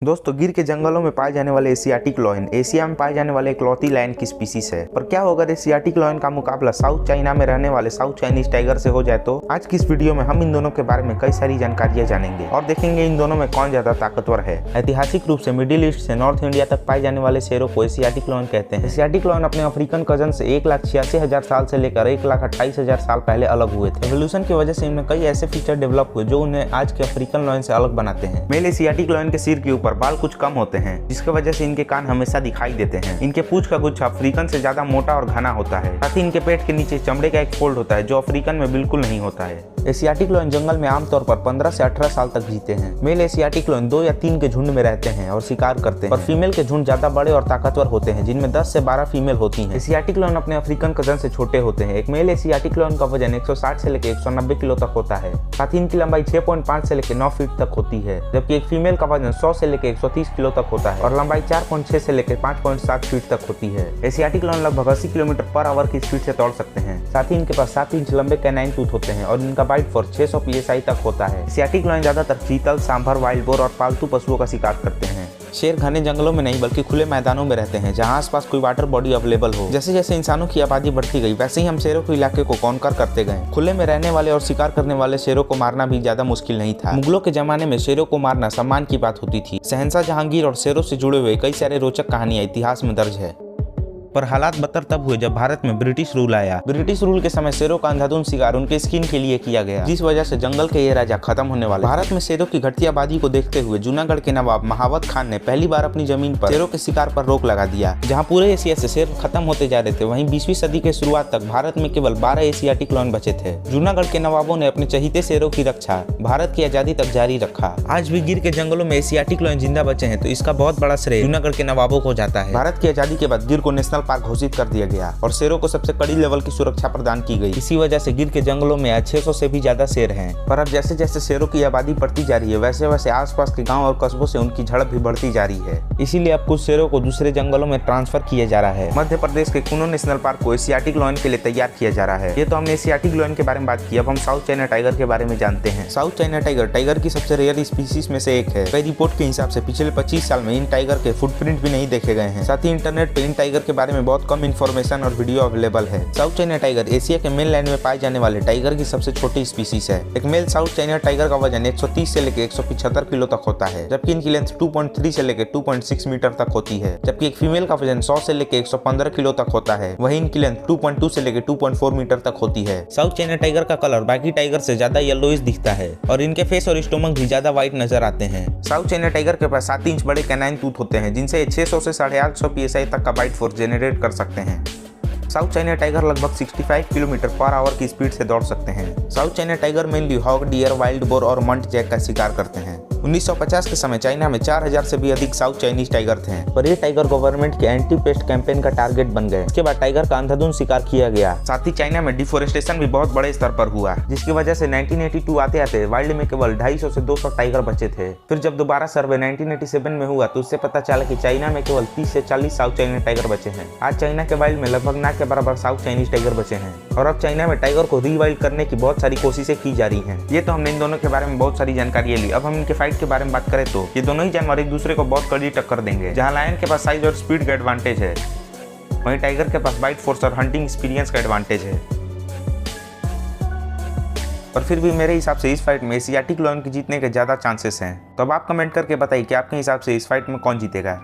दोस्तों गिर के जंगलों में पाए जाने वाले एशियाटिक लॉयन एशिया में पाए जाने वाले इकलौती लायन की स्पीसीज है। पर क्या होगा एशियाटिक लॉयन का मुकाबला साउथ चाइना में रहने वाले साउथ चाइनीज टाइगर से हो जाए तो? आज की इस वीडियो में हम इन दोनों के बारे में कई सारी जानकारियां जानेंगे और देखेंगे इन दोनों में कौन ज्यादा ताकतवर है। ऐतिहासिक रूप से मिडिल ईस्ट से नॉर्थ इंडिया तक पाए जाने वाले शेरों को एशियाटिक लॉयन कहते हैं। एशियाटिक लॉयन अपने अफ्रीकन कजन से 1,86,000 साल से लेकर 1,28,000 साल पहले अलग हुए थे। एवोल्यूशन की वजह से इनमें कई ऐसे फीचर डेवलप हुए जो उन्हें आज के अफ्रीकन लॉयन से अलग बनाते हैं। मेल एशियाटिक लॉयन के सिर के ऊपर बाल कुछ कम होते हैं, जिसकी वजह से इनके कान हमेशा दिखाई देते हैं। इनके पूंछ का गुच्छा अफ्रीकन से ज्यादा मोटा और घना होता है। साथ ही इनके पेट के नीचे चमड़े का एक फोल्ड होता है जो अफ्रीकन में बिल्कुल नहीं होता है। एशियाटिक लॉयन जंगल में आमतौर पर 15 से 18 साल तक जीते हैं। मेल एशियाटिक लॉयन 2 या 3 के झुंड में रहते हैं और शिकार करते हैं, और फीमेल के झुंड ज्यादा बड़े और ताकतवर होते हैं, जिनमें 10 से 12 फीमेल होती हैं। एशियाटिक लॉयन अपने अफ्रीकन कजन से छोटे होते हैं। एक मेल एशियाटिक लॉयन का वजन 160 से लेकर 190 किलो तक होता है। साथ ही इनकी लंबाई 6.5 से लेकर 9 फीट तक होती है, जबकि एक फीमेल का वजन 100 से लेकर 130 किलो तक होता है और लंबाई 4.6 से लेकर 5.7 फीट तक होती है। एशियाटिक लॉयन लगभग 80 किलोमीटर पर आवर की स्पीड से दौड़ सकते हैं। साथ ही इनके पास 7 इंच लंबे कैनाइन टूथ होते हैं और इनका बाइट फोर्स 600 PSI तक होता है। एशियाटिक लॉयन ज्यादातर चीतल, सांभर, वाइल्ड बोर और पालतू पशुओं का शिकार करते हैं। शेर घने जंगलों में नहीं बल्कि खुले मैदानों में रहते हैं, जहां आसपास कोई वाटर बॉडी अवेलेबल हो। जैसे जैसे इंसानों की आबादी बढ़ती गई, वैसे ही हम शेरों के इलाके को कॉन्कर करते गए। खुले में रहने वाले और शिकार करने वाले शेरों को मारना भी ज्यादा मुश्किल नहीं था। मुगलों के जमाने में शेरों को मारना सम्मान की बात होती थी। शहंशाह जहांगीर और शेरों से जुड़े हुए कई सारे रोचक कहानियां इतिहास में दर्ज है। पर हालात बदतर तब हुए जब भारत में ब्रिटिश रूल आया। ब्रिटिश रूल के समय शेरों का अंधाधुंध शिकार उनके स्किन के लिए किया गया, जिस वजह से जंगल के ये राजा खत्म होने वाले। भारत में शेरों की घटती आबादी को देखते हुए जूनागढ़ के नवाब महावत खान ने पहली बार अपनी जमीन पर शेरों के शिकार पर रोक लगा दिया। जहां पूरे एशिया से शेर खत्म होते जा रहे थे, वहीं 20वीं सदी के शुरुआत तक भारत में केवल 12 एशियाटिक लॉयन बचे थे। जूनागढ़ के नवाबों ने अपने चहीते शेरों की रक्षा भारत की आजादी तक जारी रखा। आज भी गिर के जंगलों में एशियाटिक लॉयन जिंदा बचे हैं, तो इसका बहुत बड़ा श्रेय जूनागढ़ के नवाबों को जाता है। भारत की आजादी के बाद गिर को नेशनल पार्क घोषित कर दिया गया और शेरों को सबसे कड़ी लेवल की सुरक्षा प्रदान की गई। इसी वजह से गिर के जंगलों में आज 600 से भी ज्यादा शेर हैं। पर अब जैसे जैसे शेरों की आबादी बढ़ती जा रही है, वैसे वैसे आसपास के गांव और कस्बों से उनकी झड़प भी बढ़ती जा रही है। इसीलिए अब कुछ शेरों को दूसरे जंगलों में ट्रांसफर किया जा रहा है। मध्य प्रदेश के कुनो नेशनल पार्क को एशियाटिक लॉयन के लिए तैयार किया जा रहा है। ये तो हमने एशियाटिक लॉयन के बारे में बात की, अब हम साउथ चाइना टाइगर के बारे में जानते हैं। साउथ चाइना टाइगर की सबसे रेयर स्पीसीज में से एक है। कई रिपोर्ट के हिसाब से पिछले 25 साल में इन टाइगर के फुटप्रिंट भी नहीं देखे गए हैं। साथ ही इंटरनेट पे इन टाइगर के बारे में बहुत कम इन्फॉर्मेशन और वीडियो अवेलेबल है। साउथ चाइना टाइगर एशिया के मेनलैंड में पाए जाने वाले टाइगर की सबसे छोटी स्पीसीज है। एक मेल साउथ चाइना टाइगर का वजन 130 से लेकर 175 किलो तक होता है, जबकि इनकी लेंथ 2.3 से लेकर 2.6 मीटर तक होती है। जबकि एक फीमेल का वजन 100 से लेकर 115 किलो तक होता है, वहीं इनकी लेंथ 2.2 से लेकर 2.4 मीटर तक होती है। साउथ चाइना टाइगर का कलर बाकी टाइगर से ज्यादा येलोइश दिखता है और इनके फेस और स्टोमक भी ज्यादा व्हाइट नजर आते हैं। साउथ चाइना टाइगर के पास 7 इंच बड़े कैनाइन टूथ होते हैं, जिनसे 600 से 850 PSI तक का बाइट फोर्स जनरेट कर सकते हैं। साउथ चाइना टाइगर लगभग 65 किलोमीटर पर आवर की स्पीड से दौड़ सकते हैं। South China tiger mainly hog, deer, wild boar और मंट जैक का शिकार करते हैं। 1950 के समय चाइना में 4000 से भी अधिक साउथ चाइनीज टाइगर थे, पर ये टाइगर गवर्नमेंट के एंटी पेस्ट कैंपेन का टारगेट बन गए। इसके बाद टाइगर का अंधाधुंध शिकार किया गया। साथ ही चाइना में डिफोरेस्टेशन भी बहुत बड़े स्तर पर हुआ, जिसकी वजह से 1982 आते आते वर्ल्ड में केवल 250 से 200 टाइगर बचे थे। फिर जब दोबारा सर्वे 1987 में हुआ, तो उससे पता चला कि चाइना में केवल 30 से 40 साउथ चाइना टाइगर बचे हैं। आज चाइना के वाइल्ड में लगभग ना के बराबर साउथ चाइनीज टाइगर बचे हैं, और अब चाइना में टाइगर को रीवाइल्ड करने की बहुत सारी कोशिशें की जा रही हैं। ये तो हमने इन दोनों के बारे में बहुत सारी जानकारी ली। अब हम इनके फाइट के बारे में बात करें तो ये दोनों ही जानवर एक दूसरे को बहुत कड़ी टक्कर देंगे। जहां लायन के पास साइज और स्पीड का एडवांटेज है, वहीं टाइगर के पास बाइट फोर्स और हंटिंग एक्सपीरियंस का एडवांटेज है। पर फिर भी मेरे हिसाब से इस फाइट में एशियाटिक लॉयन के जीतने के ज्यादा चांसेस हैं। तो अब आप कमेंट करके बताइए कि आपके हिसाब से इस फाइट में कौन जीतेगा।